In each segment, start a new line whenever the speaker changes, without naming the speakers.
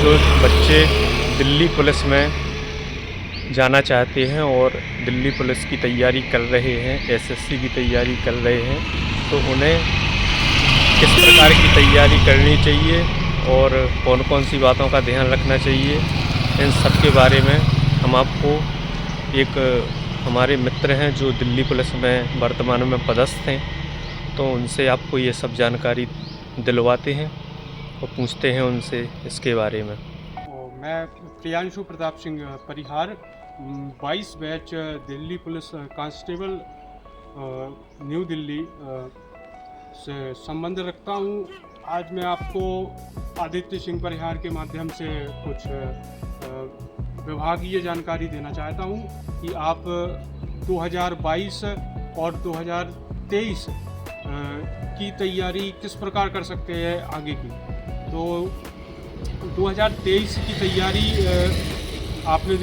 जो बच्चे दिल्ली पुलिस में जाना चाहते हैं और दिल्ली पुलिस की तैयारी कर रहे हैं, एसएससी की तैयारी कर रहे हैं, तो उन्हें किस प्रकार की तैयारी करनी चाहिए और कौन कौन सी बातों का ध्यान रखना चाहिए, इन सब के बारे में हम आपको एक हमारे मित्र हैं जो दिल्ली पुलिस में वर्तमान में पदस्थ हैं, तो उनसे आपको ये सब जानकारी दिलवाते हैं और पूछते हैं उनसे इसके बारे में।
मैं Priyanshu Pratap Singh Parihar 22 batch Delhi police constable new Delhi से संबंध रखता हूँ। आज मैं आपको आदित्य सिंह परिहार के माध्यम से कुछ विभागीय जानकारी देना चाहता हूँ कि आप 2022 और 2023 की तैयारी किस प्रकार कर सकते हैं आगे की। तो 2023 की तैयारी आपने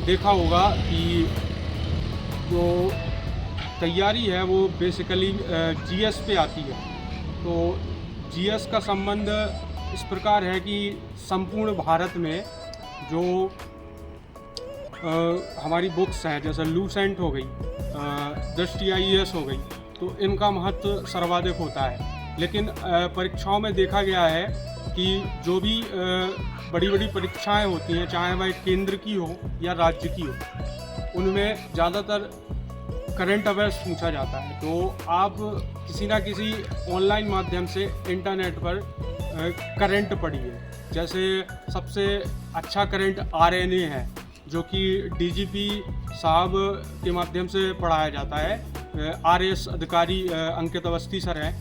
देखा होगा कि जो तैयारी है वो बेसिकली जीएस पे आती है। तो जीएस का संबंध इस प्रकार है कि संपूर्ण भारत में जो हमारी बुक्स हैं, जैसे लूसेंट हो गई, दृष्टि IAS हो गई, तो इनका महत्व सर्वाधिक होता है। लेकिन परीक्षाओं में देखा गया है कि जो भी बड़ी बड़ी परीक्षाएं होती हैं, चाहे वह केंद्र की हो या राज्य की हो, उनमें ज़्यादातर करंट अफेयर्स पूछा जाता है। तो आप किसी ना किसी ऑनलाइन माध्यम से इंटरनेट पर करंट पढ़िए। जैसे सबसे अच्छा करंट RNA है, जो कि DGP साहब के माध्यम से पढ़ाया जाता है। RS अधिकारी अंकित अवस्थी सर हैं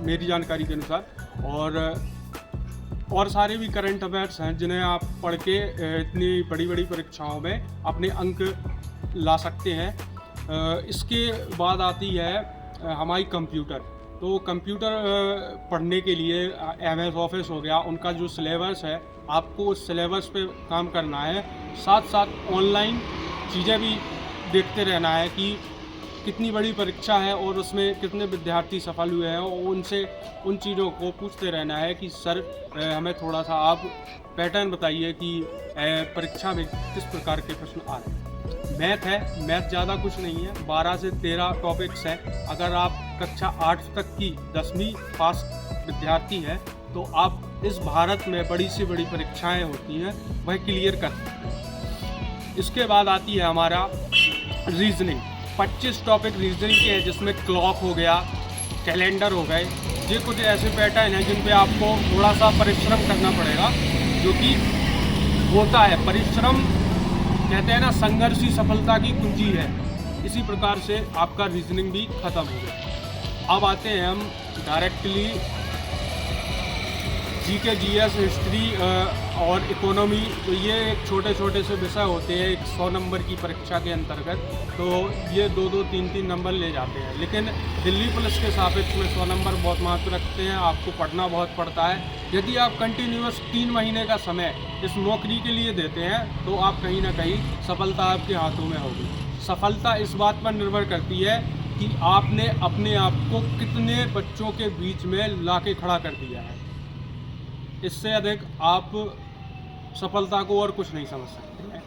मेरी जानकारी के अनुसार, और सारे भी करंट अफेयर्स हैं जिन्हें आप पढ़ के इतनी बड़ी बड़ी परीक्षाओं में अपने अंक ला सकते हैं। इसके बाद आती है हमारी कंप्यूटर। तो कंप्यूटर पढ़ने के लिए MS ऑफिस हो गया, उनका जो सिलेबस है, आपको उस सिलेबस पे काम करना है। साथ साथ ऑनलाइन चीज़ें भी देखते रहना है कि कितनी बड़ी परीक्षा है और उसमें कितने विद्यार्थी सफल हुए हैं, और उनसे उन चीज़ों को पूछते रहना है कि सर हमें थोड़ा सा आप पैटर्न बताइए कि परीक्षा में किस प्रकार के प्रश्न आ रहे हैं। मैथ है, मैथ ज़्यादा कुछ नहीं है, 12 से 13 टॉपिक्स हैं। अगर आप कक्षा 8 तक की 10वीं पास विद्यार्थी हैं तो आप इस भारत में बड़ी से बड़ी परीक्षाएं होती हैं वह क्लियर कर सकते हैं। इसके बाद आती है हमारा रीजनिंग। 25 टॉपिक रीजनिंग के हैं, जिसमें क्लॉक हो गया, कैलेंडर हो गए। ये कुछ ऐसे पैटर्न हैं जिन पे आपको थोड़ा सा परिश्रम करना पड़ेगा, जो कि होता है। परिश्रम कहते हैं ना, संघर्ष ही सफलता की कुंजी है। इसी प्रकार से आपका रीजनिंग भी खत्म हो गया। अब आते हैं हम डायरेक्टली GK GS हिस्ट्री और इकोनॉमी। तो ये एक छोटे छोटे से विषय होते हैं 100 नंबर की परीक्षा के अंतर्गत, तो ये 2-2, 3-3 नंबर ले जाते हैं। लेकिन दिल्ली पुलिस के सापेक्ष में 100 नंबर बहुत महत्व रखते हैं, आपको पढ़ना बहुत पड़ता है। यदि आप कंटिन्यूअस 3 महीने का समय इस नौकरी के लिए देते हैं तो आप कहीं ना कहीं सफलता आपके हाथों में होगी। सफलता इस बात पर निर्भर करती है कि आपने अपने आप को कितने बच्चों के बीच में लाके खड़ा कर दिया है। इससे अधिक आप सफलता को और कुछ नहीं समझ सकते हैं।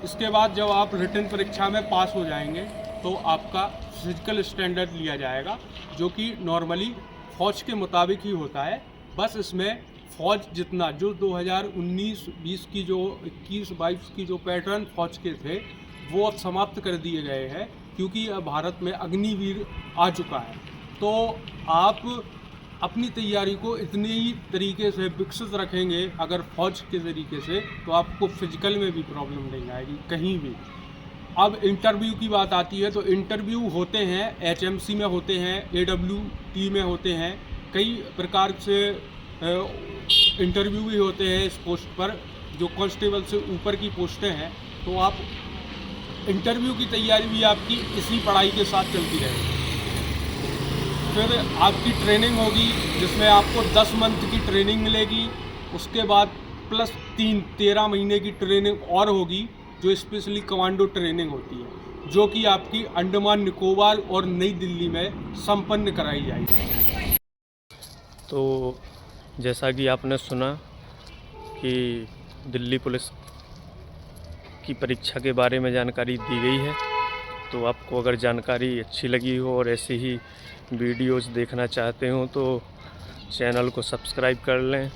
इसके बाद जब आप रिटन परीक्षा में पास हो जाएंगे तो आपका फिजिकल स्टैंडर्ड लिया जाएगा, जो कि नॉर्मली फौज के मुताबिक ही होता है। बस इसमें फौज जितना जो 2019-20 की जो 21-22 की जो पैटर्न फौज के थे वो अब समाप्त कर दिए गए हैं, क्योंकि अब भारत में अग्निवीर आ चुका है। तो आप अपनी तैयारी को इतनी ही तरीके से विकसित रखेंगे अगर फौज के तरीके से, तो आपको फिजिकल में भी प्रॉब्लम नहीं आएगी कहीं भी। अब इंटरव्यू की बात आती है, तो इंटरव्यू होते हैं HMC में होते हैं, AWT में होते हैं, कई प्रकार से इंटरव्यू भी होते हैं इस पोस्ट पर, जो कांस्टेबल से ऊपर की पोस्टें हैं। तो आप इंटरव्यू की तैयारी भी आपकी इसी पढ़ाई के साथ चलती रहेगी। फिर आपकी ट्रेनिंग होगी, जिसमें आपको 10 मंथ की ट्रेनिंग मिलेगी। उसके बाद प्लस 13 महीने की ट्रेनिंग और होगी, जो स्पेशली कमांडो ट्रेनिंग होती है, जो कि आपकी अंडमान निकोबार और नई दिल्ली में संपन्न कराई जाएगी।
तो जैसा कि आपने सुना कि दिल्ली पुलिस की परीक्षा के बारे में जानकारी दी गई है। तो आपको अगर जानकारी अच्छी लगी हो और ऐसे ही वीडियोस देखना चाहते हो तो चैनल को सब्सक्राइब कर लें